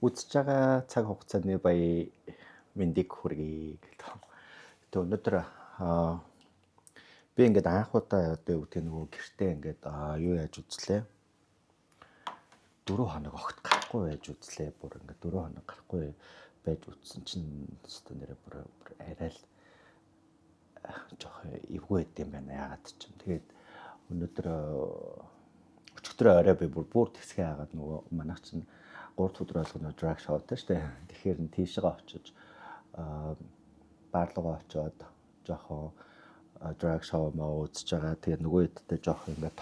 үзэж байгаа цаг хугацааны баяа мэндийг хүргэе гэдэг. Тэгээ өнөөдөр би ингээд анх удаа одоо юу гэдэг нөгөө гэртээ ингээд юу яаж үзлээ. 4 хоног огт гарахгүй байж үзлээ. Бүр ингээд 4 хоног гарахгүй байж үзсэн чинь өстө нэрээ бүр арай л жоох эвгүй байд юм байна. Яагаад ч юм. Тэгээд өнөөдөр өчигдөр орой би бүр тэсгээ хагаад нөгөө манайх чинь 3 өдөр болгоно драг шоутай штэ. Тэгэхээр нь тийшээ очиж баарлуугаа очиод жоохон драг шоу маа үзэж байгаа. Тэгээд нөгөө хэдтэй жоох ингээд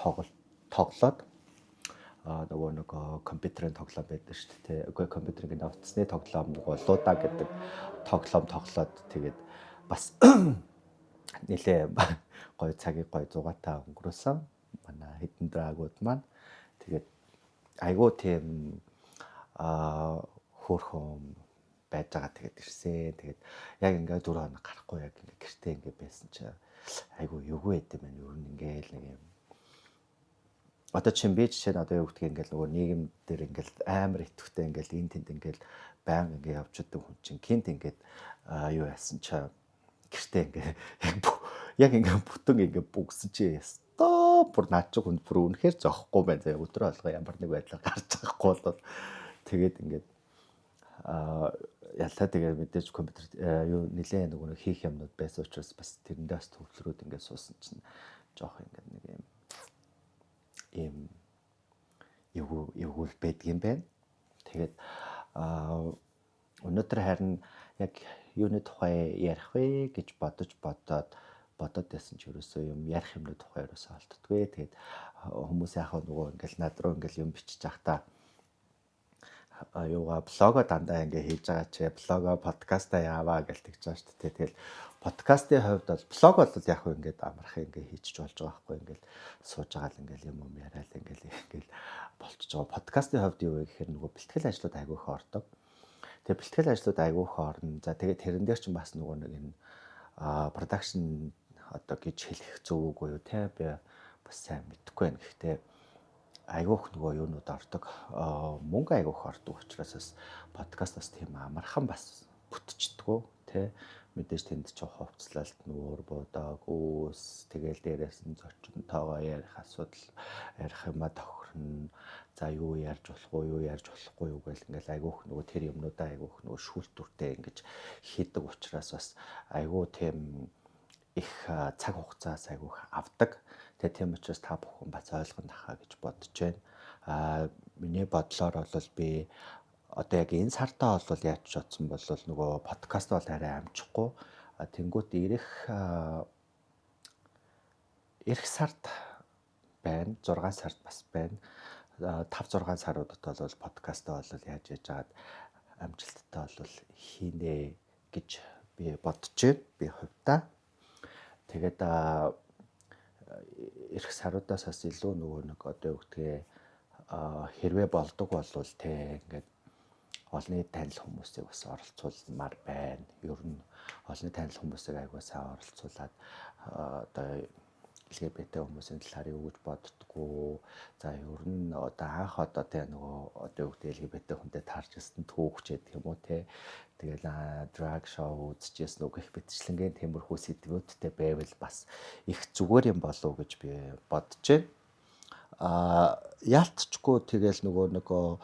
тоглоод нөгөө нэг компьютерын тоглоом байдаг шүү дээ. Үгүй компьютерын утасны тоглоом нөгөө луда гэдэг тоглоом тоглоод тэгээд бас нэлээ гоё цагийг гоё зугаатай өнгөрөөсөн. Манай хитэн драгууд маань тэгээд айгуу тийм хөөрхөн байж байгаа тэгээд ирсэн. Тэгээд яг ингээд 4 хоног гарахгүй яг ингээд гэртээ ингээд байсан чи айгуу эвгүй байд юм байна. Юу нэггээл нэг юм. Одоо чинь би жишээ нь одоо юу гэдгийг ингээд нөгөө нийгэм дээр ингээд амар итгэвтэй ингээд энэ тэнд ингээд баян ингээд явж байгаа хүн чинь гинт ингээд юу яасан чи гэртээ ингээд яг ингээд бүтэн ингээд бүгсэн чи ястаа бүр наад чи хүн бүр үнэхээр зоохгүй байна. За өдрөө алга ямар нэг байдлаар гарч байгаа бол тэгээд ингээд ялтаа тэгээд мэдээж компьютер юу нэлээд нөгөө хийх юмнууд байсан учраас бас тэрэндээс төвлөрөөд ингээд суусан чинь жоох ингээд нэг юм эвгүй байдаг юм байна. Тэгээд өнөөдөр харин яг юуны тухай ярих вэ гэж бодоод байсан ч ерөөсөө юм ярих юмны тухай ерөөсөө олддгүй. Тэгээд хүмүүс яхаа нөгөө ингээд над руу ингээд юм бичиж захтаа юугаа блого дандаа ингээ хийж байгаа чи блого подкаста яаваа гэж тэгж байгаа шүү дээ. Тэгэл подкастын хувьд бол блог бол яг хөө ингээд амархан ингээ хийчих болж байгаа байхгүй ингээд сууж байгаа л ингээл юм яриад ингээл болчихж байгаа. Подкастын хувьд юу вэ гэхээр нөгөө бэлтгэл ажлууд айгүйх ордог. Тэгээ бэлтгэл ажлууд айгүйх орно. За тэгээ тэрэн дээр ч бас нөгөө нэг энэ production одоо гэж хэлэх зөв үгүй юу те би бас сайн мэдэхгүй байна. Гэхдээ айгүйх нөгөө юунууд ордог. Мөнгө айгүйх ордог учраас подкастаас тийм амархан бас бүтчихдгүү те мэдээж тэнд ч хувцлалт нүүр буудаг үүс тэгэл дээрээс нь зочинтойгоо ярих асуудал ярих юма тохирно. За юу ярьж болохгүй юу гэл ингээл айгүйх нөгөө тэр юмнуудаа айгүйх нөгөө шүүлтүртэй ингэж хийдэг учраас бас айгүй тийм их цаг хугацаас айгүйх авдаг. Тэгээ тийм учраас та бүхэн бас ойлгоно хаа гэж бодож байна. Миний бодлоор бол би одоо яг энэ сартаа бол яаж бодсон бол нөгөө подкаст бол арай амжихгүй. Тэнгүүт ирэх сард байна. 6 сард бас байна. 5-6 саруудад бол подкастаа бол яаж яагаад амжилттай бол хийнэ гэж би бодож байна. Би хувьдаа. Тэгээд ирэх саруудаас бас илүү нөгөө нэг одоо юу гэдгийг хэрвээ болдог болвол те ингээд олонний танил хүмүүсийг бас оролцуулмаар байна. Ер нь олонний танил хүмүүсийг айгуу сайн оролцуулаад одоо LGBT хүмүүсийн талаар юу гэж боддгоо. За ер нь одоо анх одоо те нөгөө одоо юу гэдэг LGBT хүнтэй таарч ирсэн түүхч гэдэг юм уу те. Тэгэл драг шоу үзчихсэн үг их битчлэнгийн тиймэрхүү сэдвүүдтэй байвал бас их зүгээр юм болов уу гэж би бодож байна. Яалтчгүй тэгэл нөгөө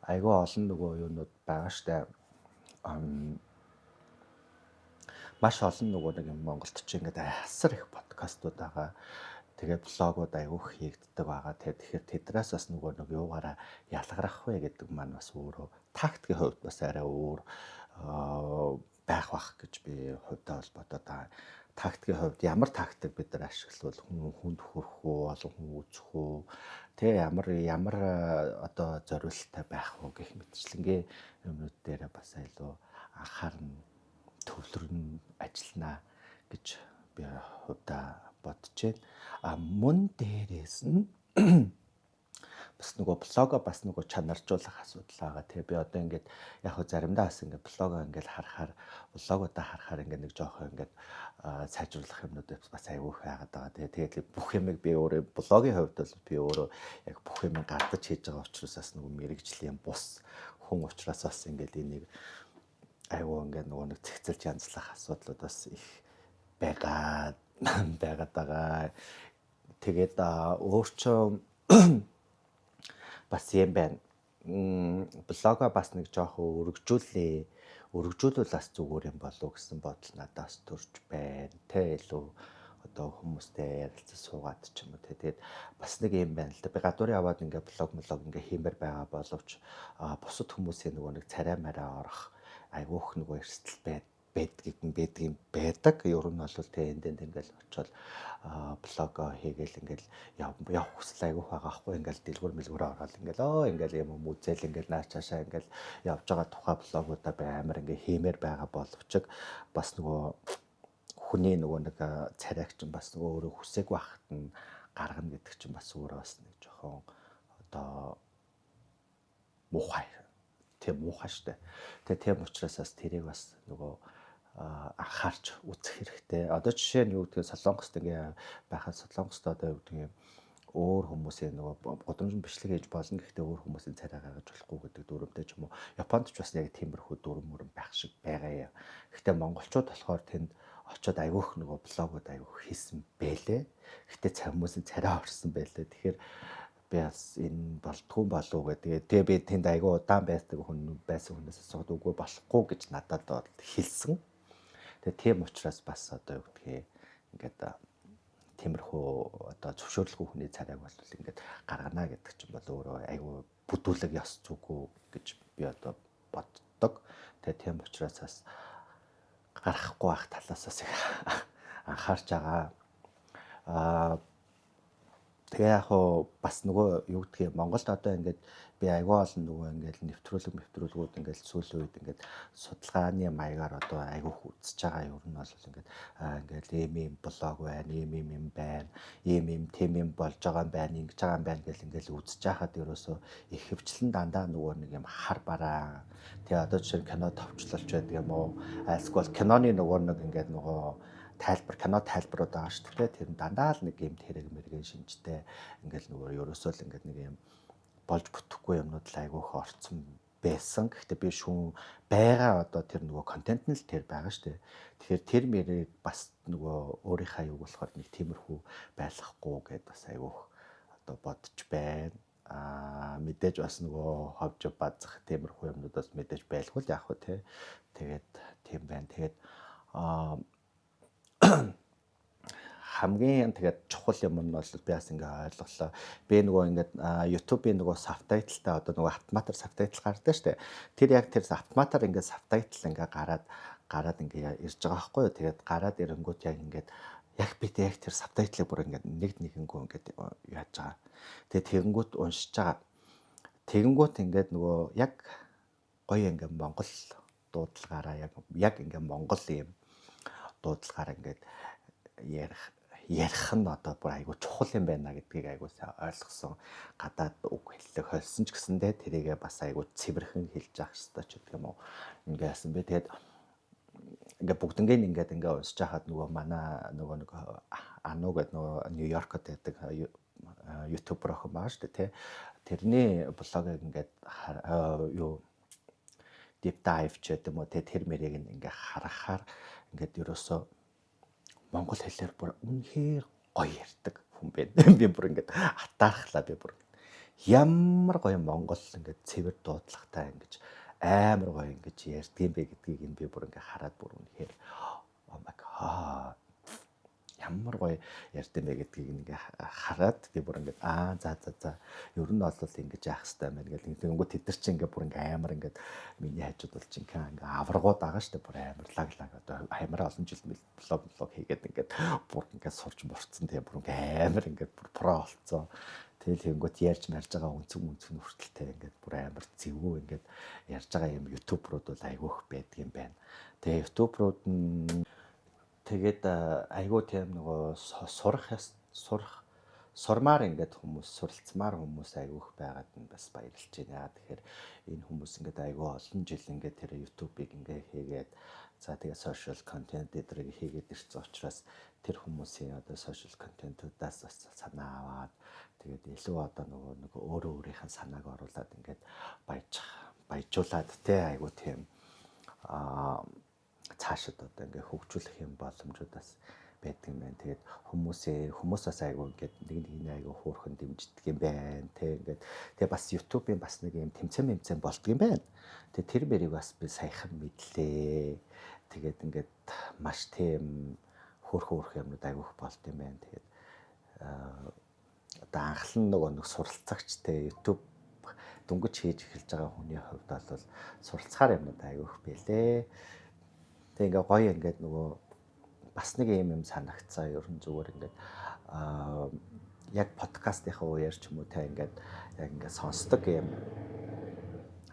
айгүй олон нөгөө юунууд байгаа штэ. Маш олон нөгөө нэг юм Монголд ч ингээд асар их подкастууд байгаа. Тэгээд блогууд айгүйх хийгддэг байгаа. Тэгэхээр тэдрээс бас нөгөө нэг юугаараа ялгарах вэ гэдэг маань бас өөрөө тактикийн хувьд бас арай өөр байх бах гэж би хувьдаа бол бодоод байгаа. Тактикийн хувьд ямар тактик бид нар ашиглавал хүнд хүрэх үү, олон хүн үзэх үү, тэ ямар одоо зориулттай байх вэ гэх мэтчлэнгийн юмнууд дээр бас илүү анхаарна, төвлөрн ажиллана гэж би хувьдаа бодож байна. Мөн дээрээс нь бас нөгөө блогоо бас нөгөө чанаржуулах асуудал байгаа. Тэгээ би одоо ингээд яг хөө заримдаа бас ингээд блогоо ингээд блогуудаа харахаар ингээд нэг жоохоо ингээд сайжруулах юмнууд бас айгүйх байгаад байгаа. Тэгээд бүх юмыг би өөрөө блогийн хувьд бол би өөрөө яг бүх юм гардаж хийж байгаа учраас бас нөгөө мэрэгжлийн бус хүн учраас бас ингээд энийг айгүй ингээд нөгөө нэг цэгцэлж янзлах асуудлууд бас их байгаад байгаа. Тэгээд өөрчөө бас юм байна. Блога бас нэг жоохон өргөжүүлвэл бас зүгээр юм болов гэсэн бодол надаас төрж байна. Тэ илүү одоо хүмүүстэй ярилцаж суугаад ч юм уу. Тэгээд бас нэг юм байна л да. Би гадуур яваад ингээ блог ингээ хиймээр байгаа боловч бусад хүмүүсийн нөгөө нэг царай мараа орох айгүйх нөгөө эрсдэл байдаг. Ер нь бол тэ энд ингээл очиод блого хийгээл ингээл явах хүсэл айгүйх байгаа хгүй ингээл дэлгүр мэлгүрээ ороод ингээл ингээл юм үзэл ингээл наач цаашаа ингээл явж байгаа тухай блогуудаа амар ингээ хиймээр байгаа боловч бас нөгөө хүний нөгөө нэг царайг чинь бас нөгөө өөрөө хүсээг байхад нь гаргана гэдэг чинь бас өөрөө бас нэг жоохон одоо муухай. Тийм муухай штэ. Тэгээ тийм учраас бас тэрийг бас нөгөө анхаарч үзэх хэрэгтэй. Одоо жишээ нь юу гэдэг Солонгост ингээ байхад Солонгост одоо юу гэдэг өөр хүмүүсийн нөгөө годамжин бичлэг хийж болно гэхдээ өөр хүмүүсийн царай гаргаж болохгүй гэдэг дүрмтэй ч юм уу. Японд ч бас яг тиймэрхүү дүрм байх шиг байгаа юм. Гэхдээ монголчууд болохоор тэнд очиод айгүйх нөгөө блогууд айгүйх хийсэн бэлээ. Гэхдээ хүмүүсийн царай орсон байлээ. Тэгэхээр би бас энэ болтгүй болов гэдэг. Тэгээ би тэнд айгүй удаан байсан хүнээс асууад үгүй болохгүй гэж надад хэлсэн. Тэгээ тийм учраас бас одоо юу гэдгийг ингээд тиймэрхүү одоо зөвшөөрлгүй хүний царайг бол ингээд гаргана гэдэг чинь бол өөрөө айгүй бүдүүлэг ёс зүггүй гэж би одоо боддог. Тэгээ тийм учраас бас гарахгүй байх талаас бас анхаарч байгаа. Тэгээ яг бас нөгөө юу гэдгийг Монголд одоо ингээд би айгүй олон нөгөө ингээд нэвтрүүлгүүд ингээд сүүлийн үед ингээд судалгааны маягаар одоо айгүйх үзэж байгаа юм нь бол ингээд ийм блог байна, ийм байна, ийм тийм болж байгаа юм байна, ингэж байгаа юм байна гэл ингээд үзэж байхад ерөөсөө их хөвчлэн дандаа нөгөө нэг юм хар бараа. Тэгээ одоо жишээ нь кино товчлолч байдаг юм уу? Эсвэл киноны нөгөө нэг ингээд нөгөө кино тайлбарууд байгаа шүү дээ. Тэр дандаа л нэг юм тэрэг мэрэгэн шинжтэй ингээл нөгөө ерөөсөө л ингээд нэг юм болж бүтэхгүй юмнууд л айгүйх орцсон байсан. Гэхдээ би шүүн байгаа одоо тэр нөгөө контент нь л тэр байгаа шүү дээ. Тэгэхээр тэр мэрийг бас нөгөө өөрийнхөө юг болохоор нэг тиймэрхүү байлгахгүй гэдээ бас айгүйх одоо бодож байна. Мэдээж бас нөгөө ховж базах тиймэрхүү юмнууд бас мэдээж байлгүй л яг хөө тий. Тэгээд тийм байна. Тэгээд хамгийн тэгээд чухал юм нь бол би бас ингээ ойлголоо. Би нөгөө ингээд YouTube-ийн нөгөө subtitle-тай одоо нөгөө автоматар subtitle гардаг штэ. Тэр яг тэр автоматар ингээ subtitle ингээ гараад ингээ ирж байгаа байхгүй юу. Тэгээд гараад ирэнгүүт яг ингээд яг би яг тэр subtitle-ыг бүр ингээ нэгэнгүү ингээд яаж байгаа. Тэгээд тэгэнгүүт уншиж байгаа. Тэгэнгүүт ингээд нөгөө яг гоё ингээ Монгол дуудлагаараа яг ингээ Монгол юм дуудлагаар ингээд ярих нь одоо бүр айгүй чухал юм байна гэдгийг айгүй сайн ойлгосон. Гадаад үг хэллэх хольсон ч гэсэндээ тэрийгээ бас айгүй цэвэрхэн хэлж явах хэрэгтэй ч гэдэг юм уу. Ингээсэн би тэгээд ингээ бүгднгийн ингээ уншиж хахад нөгөө манай нөгөө нэг Ану гэдэг нөгөө Нью-Йоркод байдаг ютубер охин байгаа шүү дээ тий. Тэрний блогийг ингээд юу deep dive ч гэдэг юм уу тэр мэрийг ингээ харахаар ингээд ерөөсөө монгол хэлээр бүр үнэхээр гоё ярьдаг хүн байна. Би бүр ингээд атаархлаа би бүр ямар гоё монгол ингээд цэвэр дуудлагатай ингэж амар гоё ингэж ярьдгийм бэ гэдгийг би бүр ингээд хараад бүр үнэхээр oh my god ямар гоё ярьдгийм бэ гэдгийг ингээд хараад би бүр ингээд за ер нь бол ингэж яах хэрэгтэй байна гэл тэгэнгүүт тэд нар чинь ингээд бүр ингээд амар ингээд миний хажууд бол чинь ингээд аврагууд байгаа шүү дээ бүр амар лаг одоо амар олон жил блог хийгээд ингээд бүр ингээд сурч мурцсан тэгээ бүр ингээд амар ингээд бүр про болцсон. Тэгэл тэгэнгүүт ярьж марж байгаа үнцэн хүртэлтэй ингээд бүр амар зэвгүй ингээд ярьж байгаа юм ютуберууд бол айгүйх байдаг юм байна. Тэгээ ютуберууд нь тэгээд айгүй тийм нөгөө сурмаар ингээд хүмүүс суралцмаар хүмүүс айгүйх байгаад нь бас баярлж байна. Тэгэхээр энэ хүмүүс ингээд айгүй олон жил ингээд тэр YouTube-ыг ингээд хийгээд за тэгээ social content эдрийг хийгээд ирсэн учраас тэр хүмүүсийн одоо social content-уудаас бас санаа аваад тэгээд илүү одоо нөгөө өөрийнхөө санааг оруулаад ингээд баяжуулаад те айгуу тийм цаашид одоо ингээ хөгжүүлэх юм боломжуудаас байдаг юм байна. Тэгээд хүмүүс бас айгуу ингээд нэг айгуу хөөрхөн дэмждэг юм байна. Ингээд тэгээ бас YouTube-ийн бас нэг юм тэмцээн болдго юм байна. Тэгээ тэр мэрийг бас би саяхан мэдлээ. Тэгээд ингээд маш тийм хөөрхөн юмнууд айгуух болд юм байна. Тэгээд одоо анхлан нэг суралцагч те YouTube дүнгэж хийж эхэлж байгаа хүний хувьд бол суралцахаар юмнууд айгуух байлээ. Тэг ингээ гоё ингээд нөгөө бас нэг юм санагцаа ерөн зүгээр ингээд яг подкастынхаа үеэр ч юм уу те ингээд яг ингээд сонсдог юм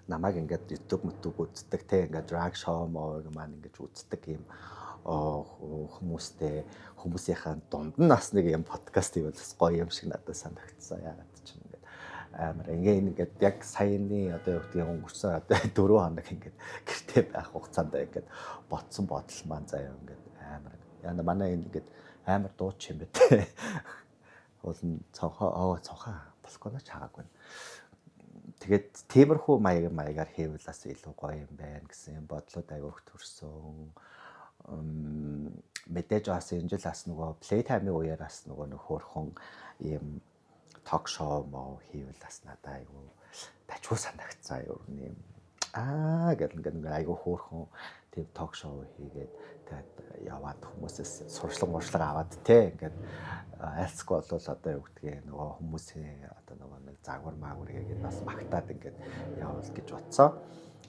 намайг ингээд YouTube үздэг те ингээд drag show маяг маань ингээд үздэг юм хүмүүсийнхаа дунд нь бас нэг юм подкаст юм бас гоё юм шиг надад санагдсан. Ягаад ч юм ингээд амар ингээд яг саяны одоо юу гэдэг өнгөрсөн одоо 4 хоног ингээд гэртээ байх хугацаанд ингээд ботсон бодол маань заяа ингээд амар яна манай ингээд амар дууч юм бэ те. Уулын цонхоо болохгүй ч хаагаагүй. Тэгээд тиймэрхүү маягаар хийвэл бас илүү гоё юм байна гэсэн бодлоод айгуух төрсөн. Мэдээж бас энэ жил бас нөгөө Playtime-ийн үеэр бас нөгөө нэг хөөрхөн ийм ток шоу хийвэл бас надад айгуу тачгүй санагцсан юм. Гэл ингээд айгуу хөөрхөн тийм ток шоу хийгээд тэгээд яваад хүмүүсээс сурчлага аваад те ингээд айлцгүй болвол одоо юу гэдгийг нөгөө хүмүүсийн одоо нөгөө нэг загвар маагварыг бас магтаад ингээд явуул гэж бодсон.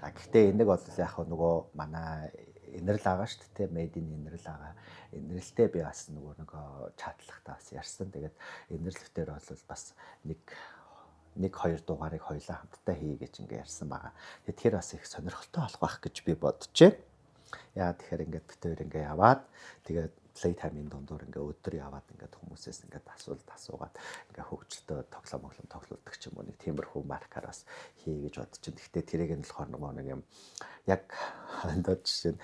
Гэхдээ энийг бол яг нөгөө манай инэрл байгаа шүү дээ, медийн инэрл байгаа. Инэрлтэй би бас нөгөө нэг чатлахтаа бас ярьсан. Тэгээд инэрлэлтээр бол бас нэг хоёр дугаарыг хоёулаа хамтдаа хий гэж ингээ ярьсан байгаа. Тэгэхээр бас их сонирхолтой болох байх гэж би бодчихэ. Яа тэгэхээр ингээд битээр ингээ яваад тэгээд Playtime-ийн дундуур ингээ өдөр яваад ингээд хүмүүсээс ингээд асуугаад ингээ хөгжилтөө тоглоулдаг ч юм уу нэг тиймэрхүү маркаар бас хий гэж бодож байна. Гэхдээ тэрийг нь болохоор нэг юм яг одоо жишээ нь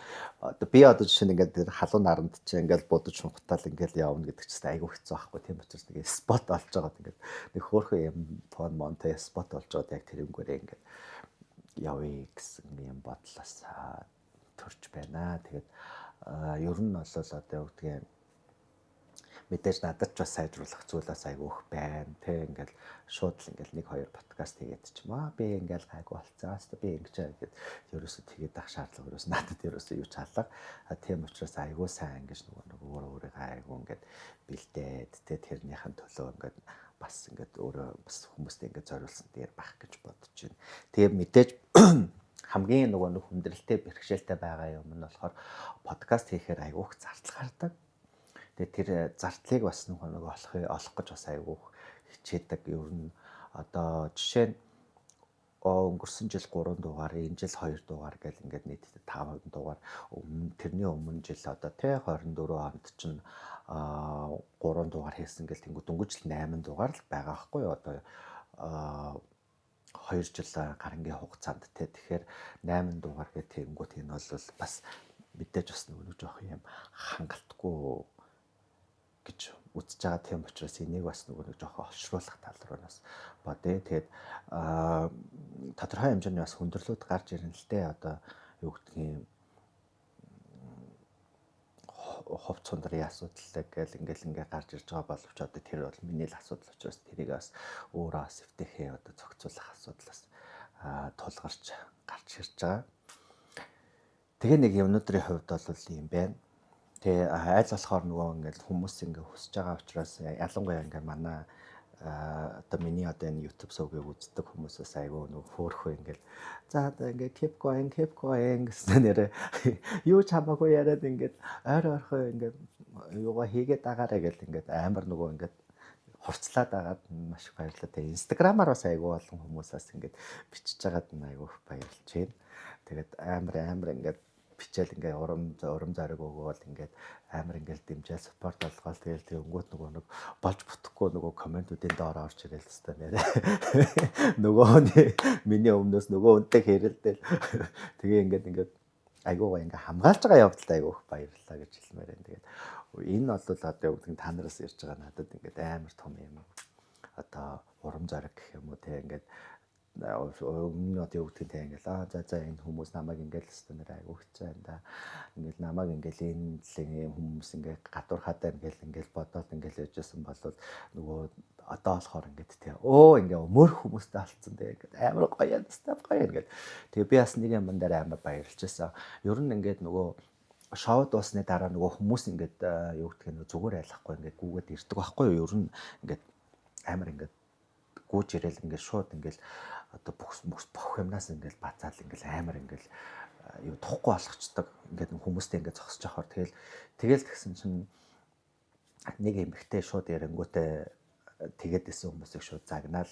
би одоо жишээ нь ингээд тэр халуун наранд чи ингээд будаж шунхтаал ингээд явна гэдэг чинь айгүй хэцүү байхгүй. Тийм учраас нэг спот олж байгаа ингээд нэг хөөрхөн юм фон монте спот олж байгаа яг тэрнгүүрээ ингээд явъя гэсэн юм бодлоос төрж байна. Тэгээд ер нь бол одоо юу гэдгийг мэдээж надад ч бас сайжруулах зүйлээс айгүйх байна. Тэ ингээл шууд л ингээл 1-2 подкаст хийгээд ч юм аа би ингээл гайгүй болцсон. Би ингэж гэдэг ерөөсөө тэгээд ах шаардлага ерөөсөө надад ерөөсөө юу ч алга. Тийм учраас айгүй сайн ингэж нөгөө өөрийгөө айгүй ингээд бэлдээд тэ тэрнийхэн төлөө ингээд бас ингээд өөрөө бас хүмүүстээ ингээд зориулсан дээр байх гэж бодож байна. Тэгээд мэдээж хамгийн нөгөө нэг хүндрэлтэй бэрхшээлтэй байгаа юм нь болохоор подкаст хийхээр айгүйх зардал гардаг. Тэгээд тэр зардлыг бас нэг олох гэж бас айгүйх хичээдэг. Ер нь одоо жишээ нь өнгөрсөн жил 3 дугаар, энэ жил 2 дугаар гэл ингээд нийтдээ 5 дугаар. Тэрний өмнө жил одоо тэ 24 онд чинь 3 дугаар хийсэн гэл тэнгуү дөнгөж л 8 дугаар л байгаа байхгүй юу одоо 2 жил гарангийн хугацаанд те тэгэхээр 8 дугаар гэх тэнгуут энэ бол бас мэдээж бас нэг жоох юм хангалтгүй гэж үзэж байгаа тийм учраас энийг бас нэг жоох олшруулах тал руу бас бодъё. Тэгээд тодорхой хэмжээний бас хүндрэлүүд гарч ирэн л дээ одоо юу гэдгийг ховц цундрын асуудал гэл ингээ гарч ирж байгаа боловч одоо тэр бол миний л асуудал учраас тэрийг бас өөрөө бас эвтэхээ одоо зохицуулах асуудлаас тулгарч гарч ирж байгаа. Тэгээ нэг юмнуудын хувьд бол юм байна. Тэгээ аль болохоор нөгөө ингээл хүмүүс ингээ хүсэж байгаа учраас ялангуяа ингээ манай одоо миний одоо энэ YouTube сувгийг үздэг хүмүүсээс айгүй нөгөө хөөрхөө ингээл за одоо ингээ keep going гэсэн нэрээ юу ч хамаагүй яриад ингээд ойрхон ингээд юугаа хийгээд агаарэ гэл ингээд амар нөгөө ингээд хурцлаад агаад маш их баярлалаа. Тэгээ Instagram-аар бас айгүй олон хүмүүсээс ингээд бичиж байгаад айгүй их баярлж байна. Тэгээд амар ингээд бичээл ингээ урам зориг өгөөл ингээд амар ингээл дэмжээл спорт болгоол тэгэл тэг өнгөт нөгөө нэг болж бүтэхгүй нөгөө комментүүдийн доор орж ирэл хэвээр нэрэ нөгөө миний өмнөөс нөгөө үнтэй хэрэлдээл тэгээ ингээд айгуугаа ингээ хамгаалж байгаа явдалтай айгуух баярлалаа гэж хэлмээр байна. Тэгээд энэ бол одоо юу гэдэг та нараас ирж байгаа надад ингээд амар том юм одоо урам зориг гэх юм уу те ингээд өмнө одоо юу гэдгийг те ингээл за энэ хүмүүс намайг ингээл өстөнөр айгуу хэцүү байна да. Ингээл намайг ингээл энэ л хүмүүс ингээл гадуурхаад ингээл бодоод ингээл яжсэн болвол нөгөө одоо болохоор ингээд те ингээ мөр хүмүүстэй алдсан те ингээд амар гоё ястаа гоё ингээд. Тэгээ би бас нэг юм дээр амар баярлж байсан. Ер нь ингээд нөгөө шоу дуусны дараа нөгөө хүмүүс ингээд юу гэдгийг нөгөө зүгээр айлахгүй ингээд гүгээд ирдэг байхгүй юу? Ер нь ингээд амар ингээд гүйж ирээл ингээд шууд ингээд одоо бүх юмнаас ингээд бацаал ингээд амар ингээд юу тухгүй болгочдөг. Ингээд хүмүүстэй ингээд зогсож явахаар тэгэл тэгсэн чинь нэг эмэгтэй шууд ярингуутай тэгээд исэн хүмүүсийг шууд загнаал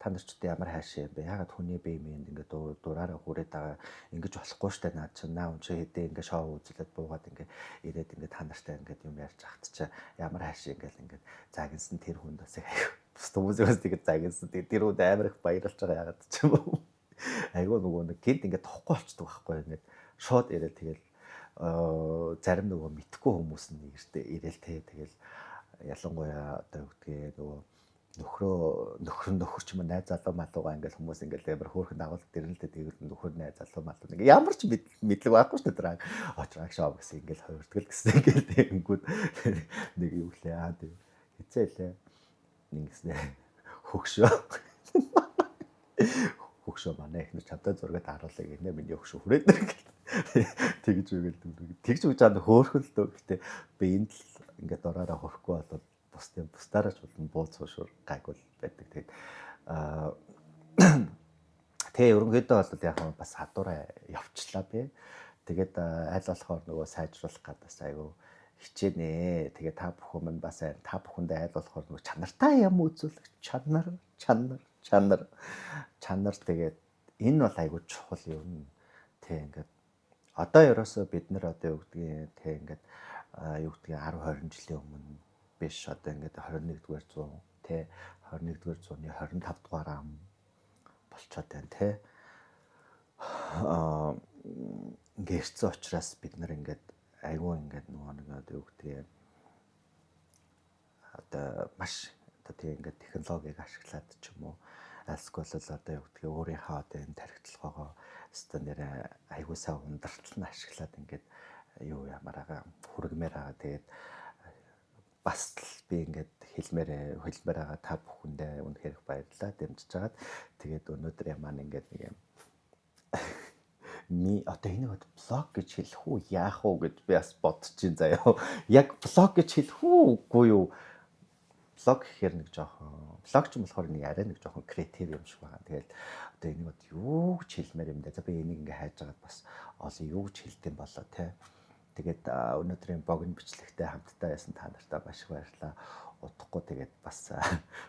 та нар ч ямар хайшаа юм бэ? Ягаад хүний бие минь ингээд дураараа хүрээд байгаа ингэж болохгүй штэ наад чинь наа уншаа хэдээ ингээд шоу үзүүлээд буугаад ингээд ирээд ингээд та нартай ингээд юм ярьж ахт чи ямар хайшаа ингээд загинсан тэр хүнд бас бус хүмүүсээс тэгээд загинсан тэр үед амар их баярлж байгаа ягаад ч юм уу. Айгуу нөгөө нэг гинт ингээд тохгүй болчдөг байхгүй ингээд шууд ирээд тэгэл зарим нөгөө мэдхгүй хүмүүс нь ирээл тэгэл ялангуяа одоо үгдгээ нөгөө нөхөр ч юм найз залуу малуугаа ингээл хүмүүс ингээл амар хөөрхөн дагуулд дэрнэлтэй тэгээд нөхөр найз залуу малуу ингээ ямар ч мэдлэг байхгүй шүү дээ. Очраг шоу гэсэн ингээл хувиртгэл гэсэн ингээл тэгэнгүүт нэг юу лээ тийм хэцээлээ нэгснэ хөгшөө манай ихнэр чамтай зургаад харуулъя гэнэ миний хөгшөө хүрээд тэгж үгээл чад хөөрхөн л дөө гэхдээ би энд л ингээд дураараа хөрөхгүй болоод бусдаараач болон бууз суушур гайгүй байдаг. Тэгээ ерөнхийдөө бол яг бас хадуураа явчлаа би. Тэгээд аль болохоор нөгөө сайжруулах гадаас айгүй хичээнэ. Тэгээ та бүхэн мань бас та бүхэндээ аль болохоор нөгөө чанартай юм үзүүлэх чанар тэгээд энэ бол айгүй чухал юм. Тэг ингээд одоо ерөөсөө бид нар одоо юу гэдгийг тэг ингээд юу гэдгийг 10 20 жилийн өмнө биш одоо ингээд 21-р зуун тэ 21-р зууны 25 дугаар ам болчоод байна тэ ингээд ирсэн учраас бид нар ингээд айгүй ингээд нөгөө нэг юу гэдгийг одоо маш одоо тийм ингээд технологиг ашиглаад ч юм уу эсвэл одоо юу гэдгийг өөрийнхөө одоо энэ тархитлагоо өстө нэрэ айгүй сайн ундартал нь ашиглаад ингээд юу ямаараа хүргмээр байгаа. Тэгээд бас би ингээд хэлмээр байгаа та бүхэндээ үнэхээр баярлалаа дэмжиж байгаад. Тэгээд өнөөдөр ямаа ингээд нэг юм одоо энийг блог гэж хэлэх үү яах уу гэж би бас бодчих заяа. Яг блог гэж хэлэх үгүй юу? Блог гэхээр нэг жоохон блог ч юм болохоор нэг арай нэг жоохон креатив юм шиг байгаа. Тэгээд одоо энийг юу гэж хэлмээр юм даа. За би энийг ингээ хайж байгаад бас олон юу гэж хэлдэм болоо те. Тэгээд өнөөдрийн богино бичлэгтэй хамтдаа ясан та нартай маш их баярлалаа. Удахгүй тэгээд бас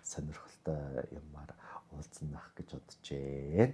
сонирхолтой юмар уулзсан байх гэж бодож байна.